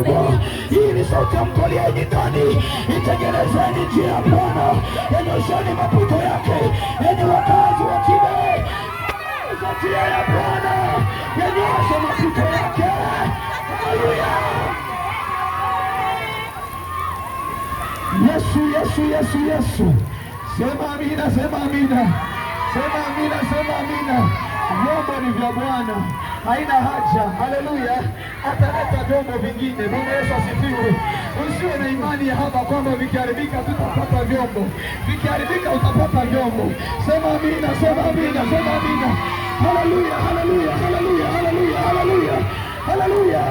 humo. Hii ni sauti ya mtu aliye ndani. Itengenezeni njia ya Bwana, yanyosheni mapito yake. Enyi wakazi wa Kibe, njia ya Bwana, yanyoshe mapito yake. Haleluya! Yesu, Yesu, Yesu, Yesu. Sema amina, sema amina. Sema amina, sema amina. Vyombo ni vya Bwana, haina haja. Haleluya! Ataleta vyombo vingine. Bwana Yesu asifiwe. Usiwe na imani ya hapa kwamba vikiharibika tutapata vyombo. Vikiharibika utapata vyombo. Sema amina, sema amina, sema amina. Haleluya, haleluya, haleluya, haleluya, haleluya, haleluya.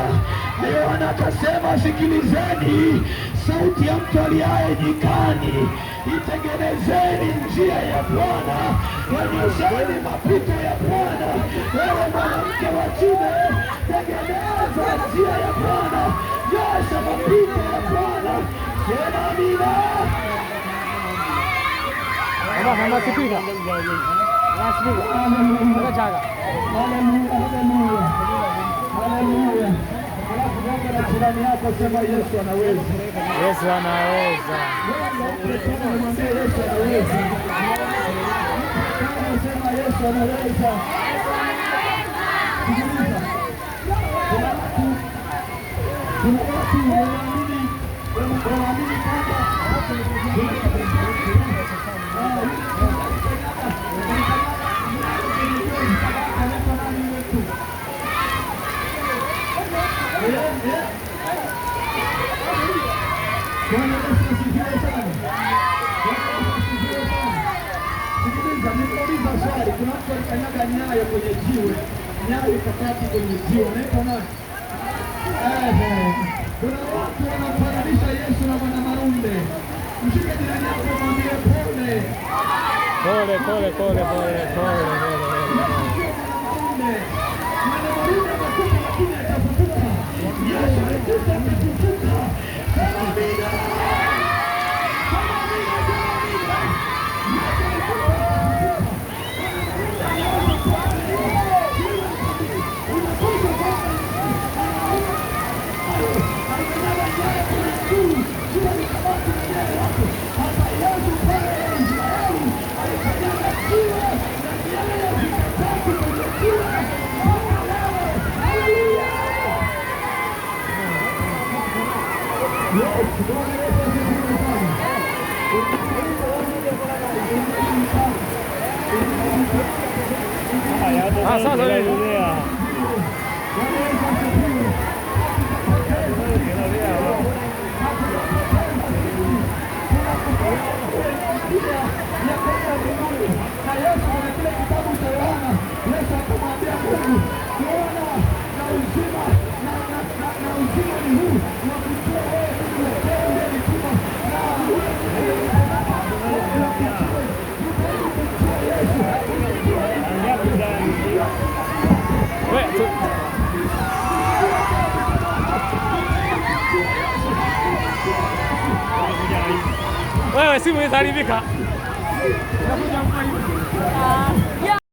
Yohana akasema, sikilizeni sauti ya mtu aliaye nyikani, itengenezeni njia ya Bwana, yanyosheni mapito ya Bwana. Wewe mwanamke wa Kibe, tengeneza njia ya Bwana, nyosha mapito ya Bwana. Sema amina. Haleluya, haleluya. Jirani yako sema Yesu anaweza. Yesu anaweza. Yesu anaweza. Sema Yesu anaweza. Kuna watu wanaamini sikiliza, nimeuliza swali. Kuna mtu alikanyaga nyayo kwenye jiwe, nyayo ikakati kwenye jiwe, naitwa nani? Kuna watu wanamfananisha Yesu na Bwana Marunde. Mshike jirani yako, mwambie pole. Pole, pole, pole, pole, pole. Wewe simu imeharibika.